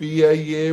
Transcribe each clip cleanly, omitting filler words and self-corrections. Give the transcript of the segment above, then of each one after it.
PIA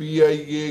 PIA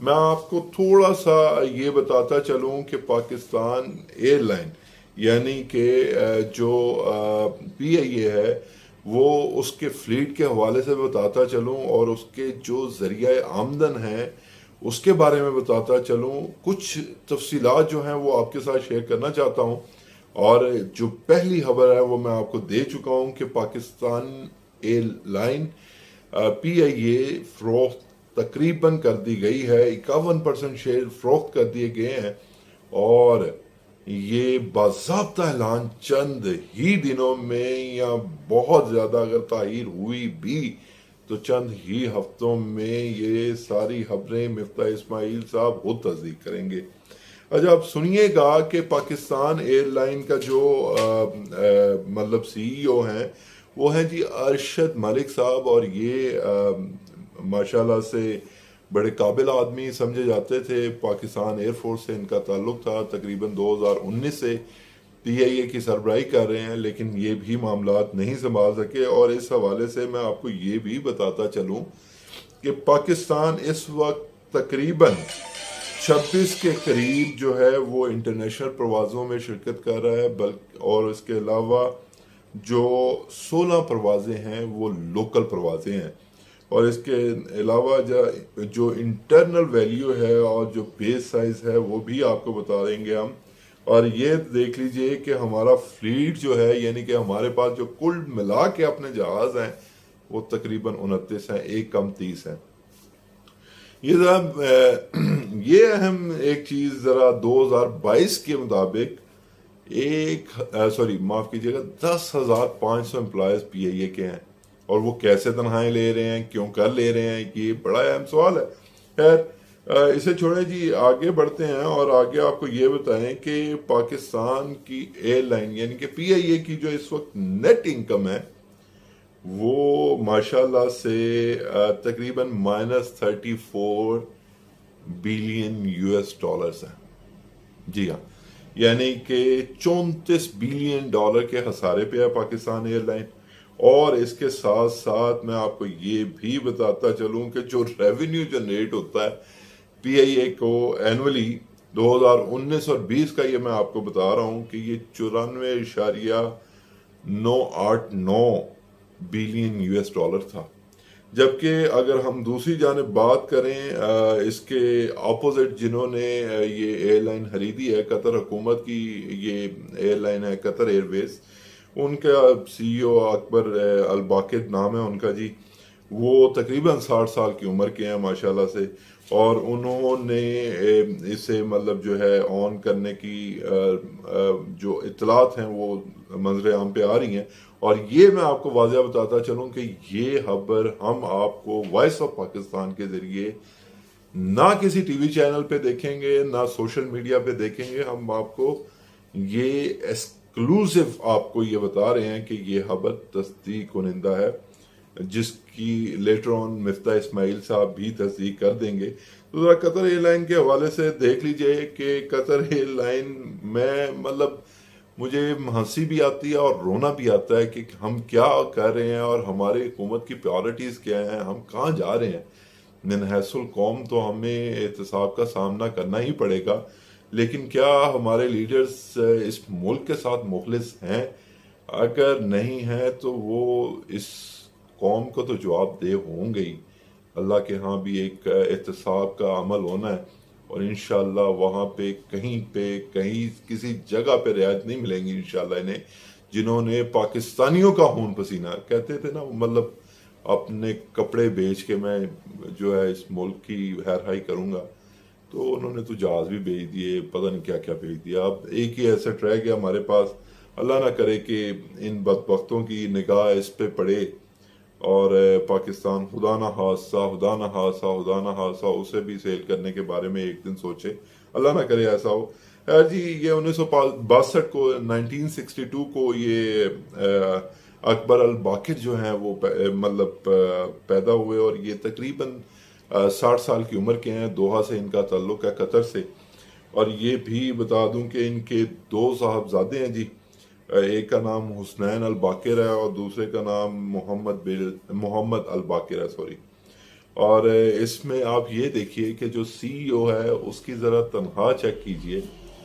میں آپ کو تھوڑا سا یہ بتاتا چلوں کہ پاکستان ایئر لائن یعنی کہ جو پی آئی اے ہے وہ اس کے فلیٹ کے حوالے سے بتاتا چلوں اور اس کے جو ذریعہ آمدن ہے اس کے بارے میں بتاتا چلوں. کچھ تفصیلات جو ہیں وہ آپ کے ساتھ شیئر کرنا چاہتا ہوں. اور جو پہلی خبر ہے وہ میں آپ کو دے چکا ہوں کہ پاکستان ایئر لائن پی آئی اے فروخت تقریباً کر دی گئی ہے. 51% شیئر فروخت کر دیے گئے ہیں اور یہ باضابطہ اعلان چند ہی دنوں میں یا بہت زیادہ اگر تاخیر ہوئی بھی تو چند ہی ہفتوں میں یہ ساری خبریں مفتاح اسماعیل صاحب خود تصدیق کریں گے. اچھا آپ سنیے گا کہ پاکستان ایئر لائن کا جو مطلب سی ای او ہیں وہ ہیں جی ارشد ملک صاحب. اور یہ ماشاءاللہ سے بڑے قابل آدمی سمجھے جاتے تھے. پاکستان ایئر فورس سے ان کا تعلق تھا. تقریباً 2019 سے پی آئی اے کی سربراہی کر رہے ہیں لیکن یہ بھی معاملات نہیں سنبھال سکے. اور اس حوالے سے میں آپ کو یہ بھی بتاتا چلوں کہ پاکستان اس وقت تقریباً 26 کے قریب جو ہے وہ انٹرنیشنل پروازوں میں شرکت کر رہا ہے اور اس کے علاوہ جو 16 پروازیں ہیں وہ لوکل پروازیں ہیں. اور اس کے علاوہ جو انٹرنل ویلیو ہے اور جو بیس سائز ہے وہ بھی آپ کو بتا دیں گے ہم. اور یہ دیکھ لیجئے کہ ہمارا فلیٹ جو ہے یعنی کہ ہمارے پاس جو کل ملا کے اپنے جہاز ہیں وہ تقریباً 29 ہیں, ایک کم 30 ہیں. یہ اہم ایک چیز ذرا 2022 کے مطابق معاف کیجیے گا 10,500 امپلائیز پی آئی اے کے ہیں. اور وہ کیسے تنخواہیں لے رہے ہیں, کیوں کر لے رہے ہیں, یہ بڑا اہم سوال ہے. خیر اسے چھوڑیں جی, آگے بڑھتے ہیں اور آگے آپ کو یہ بتائیں کہ پاکستان کی ایئر لائن یعنی کہ پی آئی اے کی جو اس وقت نیٹ انکم ہے وہ ماشاءاللہ سے تقریباً -34 بلین یو ایس ڈالرز ہیں. جی ہاں, یعنی کہ 34 بلین ڈالر کے خسارے پہ ہے پاکستان ایئر لائن. اور اس کے ساتھ ساتھ میں آپ کو یہ بھی بتاتا چلوں کہ جو ریونیو جنریٹ ہوتا ہے پی آئی اے کو اینولی 2019 اور 20 کا یہ میں آپ کو بتا رہا ہوں کہ یہ 94.989 بلین یو ایس ڈالر تھا. جبکہ اگر ہم دوسری جانب بات کریں اس کے اپوزٹ جنہوں نے یہ ایئر لائن خریدی ہے, قطر حکومت کی یہ ایئر لائن ہے قطر ایئر ویز, ان کا سی ای او اکبر الباقر نام ہے ان کا جی. وہ تقریباً 60 سال کی عمر کے ہیں ماشاءاللہ سے. اور انہوں نے اسے مطلب جو ہے آن کرنے کی جو اطلاعات ہیں وہ منظر عام پہ آ رہی ہیں. اور یہ میں آپ کو واضح بتاتا چلوں کہ یہ خبر ہم آپ کو وائس آف پاکستان کے ذریعے نہ کسی ٹی وی چینل پہ دیکھیں گے نہ سوشل میڈیا پہ دیکھیں گے. ہم آپ کو یہ ایکسکلوسیو آپ کو یہ بتا رہے ہیں کہ یہ خبر تصدیق کنندہ ہے جس کی لیٹر آن مفتاح اسماعیل صاحب بھی تصدیق کر دیں گے. تو ذرا قطر ایئر لائن کے حوالے سے دیکھ لیجئے کہ قطر ایئر لائن میں مطلب مجھے ہنسی بھی آتی ہے اور رونا بھی آتا ہے کہ ہم کیا کر رہے ہیں اور ہماری حکومت کی پریورٹیز کیا ہیں, ہم کہاں جا رہے ہیں. من حیث القوم تو ہمیں احتساب کا سامنا کرنا ہی پڑے گا, لیکن کیا ہمارے لیڈرز اس ملک کے ساتھ مخلص ہیں؟ اگر نہیں ہیں تو وہ اس قوم کو تو جواب دہ ہوں گے ہی. اللہ کے ہاں بھی ایک احتساب کا عمل ہونا ہے اور انشاءاللہ وہاں پہ کہیں کسی جگہ پہ رعایت نہیں ملیں گی انشاءاللہ انہیں, جنہوں نے پاکستانیوں کا خون پسینہ کہتے تھے نا, مطلب اپنے کپڑے بیچ کے میں جو ہے اس ملک کی ہیرہائی کروں گا. تو انہوں نے تو جہاز بھی بھیج دیے, پتہ نہیں کیا کیا بھیج دیا. اب ایک ہی ایسا ٹریک ہے ہمارے پاس, اللہ نہ کرے کہ ان بدبختوں کی نگاہ اس پہ پڑے اور پاکستان خدا نہ حادثہ اسے بھی سیل کرنے کے بارے میں ایک دن سوچے, اللہ نہ کرے ایسا ہو. جی یہ 1962 کو 1962 کو یہ اکبر الباقر جو ہیں وہ مطلب پیدا ہوئے اور یہ تقریباً 60 سال کی عمر کے ہیں. دوحہ سے ان کا تعلق ہے, قطر سے. اور یہ بھی بتا دوں کہ ان کے 2 صاحبزادے ہیں جی, ایک کا نام حسنین الباقر ہے اور دوسرے کا نام محمد الباقر ہے. اور اس میں آپ یہ دیکھیے کہ جو سی ای او ہے اس کی ذرا تنخواہ چیک کیجئے،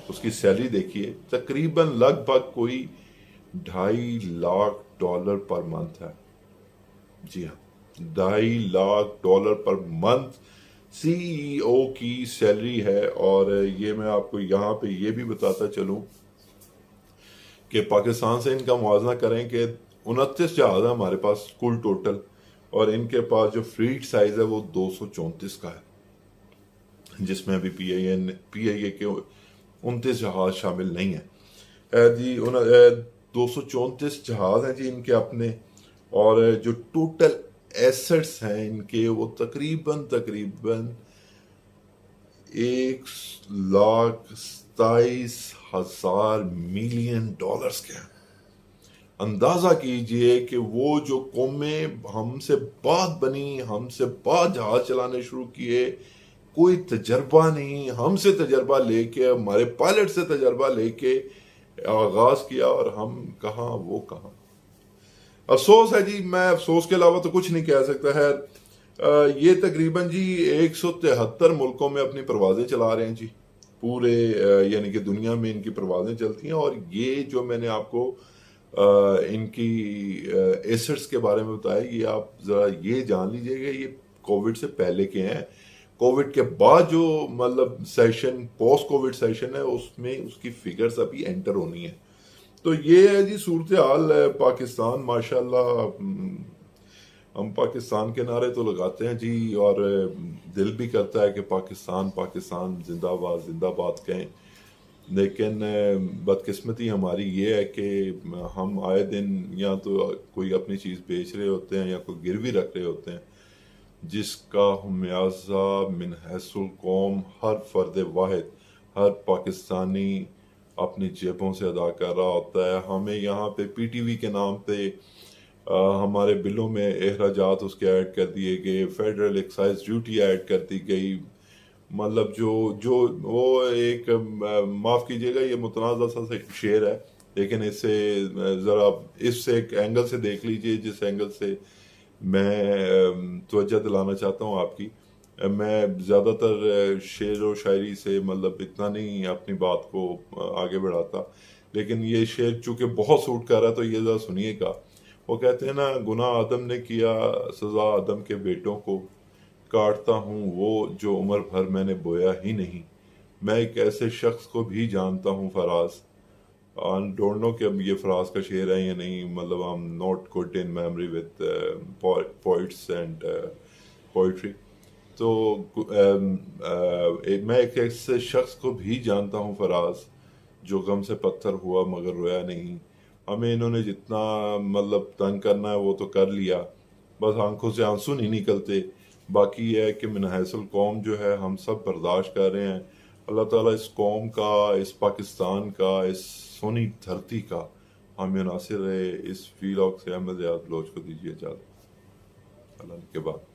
اس کی سیلری دیکھیے، تقریباً لگ بھگ کوئی $2.5 lakh پر منتھ ہے. جی ہاں، $2.5 lakh پر منتھ سی ای او کی سیلری ہے. اور یہ میں آپ کو یہاں پہ یہ بھی بتاتا چلوں کہ پاکستان سے ان کا موازنہ کریں کہ 29 جہاز ہیں ہمارے پاس کل ٹوٹل، اور ان کے پاس جو فلیٹ سائز ہے وہ 234 کا ہے، جس میں ابھی پی آئی اے کے 29 جہاز شامل نہیں ہیں. جی 234 جہاز ہیں جی ان کے اپنے، اور جو ٹوٹل ایسٹس ہیں ان کے وہ تقریباً 1,27,000 کے ہیں. اندازہ کیجئے کہ وہ جو قومیں ہم سے بعد بنی، ہم سے بعد جہاز چلانے شروع کیے، کوئی تجربہ نہیں، ہم سے تجربہ لے کے، ہمارے پائلٹ سے تجربہ لے کے آغاز کیا، اور ہم کہاں وہ کہاں. افسوس ہے جی، میں افسوس کے علاوہ تو کچھ نہیں کہہ سکتا ہے. یہ تقریباً جی 173 ملکوں میں اپنی پروازیں چلا رہے ہیں جی، پورے یعنی کہ دنیا میں ان کی پروازیں چلتی ہیں. اور یہ جو میں نے آپ کو ان کی ایسٹس کے بارے میں بتایا، یہ آپ ذرا یہ جان لیجئے کہ یہ کووڈ سے پہلے کے ہیں. کووڈ کے بعد جو مطلب سیشن، پوسٹ کووڈ سیشن ہے، اس میں اس کی فگرز ابھی انٹر ہونی ہے. تو یہ ہے جی صورتحال پاکستان. ماشاءاللہ ہم پاکستان کے نعرے تو لگاتے ہیں جی، اور دل بھی کرتا ہے کہ پاکستان پاکستان زندہ باد زندہ باد کہیں، لیکن بدقسمتی ہماری یہ ہے کہ ہم آئے دن یا تو کوئی اپنی چیز بیچ رہے ہوتے ہیں یا کوئی گروی رکھ رہے ہوتے ہیں، جس کا خمیازہ من حیث القوم ہر فرد واحد، ہر پاکستانی اپنی جیبوں سے ادا کر رہا ہوتا ہے. ہمیں یہاں پہ پی ٹی وی کے نام پہ ہمارے بلوں میں اخراجات اس کے ایڈ کر دیے گئے، فیڈرل ایکسائز ڈیوٹی ایڈ کر دی گئی. مطلب جو وہ ایک معاف کیجئے گا یہ متنازع سا شعر ہے، لیکن اس سے ذرا اس سے ایک اینگل سے دیکھ لیجئے جس اینگل سے میں توجہ دلانا چاہتا ہوں آپ کی. میں زیادہ تر شعر و شاعری سے مطلب اتنا نہیں اپنی بات کو آگے بڑھاتا، لیکن یہ شعر چونکہ بہت سوٹ کر رہا ہے تو یہ ذرا سنیے گا. وہ کہتے ہیں نا، گناہ آدم نے کیا، سزا آدم کے بیٹوں کو، کاٹتا ہوں وہ جو عمر بھر میں نے بویا ہی نہیں. میں ایک ایسے شخص کو بھی جانتا ہوں فراز. ڈونٹ نو کہ اب یہ فراز کا شعر ہے یا نہیں، مطلب I'm not good in memory with poets and poetry. تو میں ایک ایسے شخص کو بھی جانتا ہوں فراز، جو غم سے پتھر ہوا مگر رویا نہیں. ہمیں انہوں نے جتنا مطلب تنگ کرنا ہے وہ تو کر لیا، بس آنکھوں سے آنسو نہیں نکلتے. باقی یہ ہے کہ من حیث القوم جو ہے ہم سب برداشت کر رہے ہیں. اللہ تعالیٰ اس قوم کا، اس پاکستان کا، اس سونی دھرتی کا حامی ناصر رہے. اس ویلاگ سے احمد ریاض بلوچ کو دیجیے اجازت. اللہ کے بعد.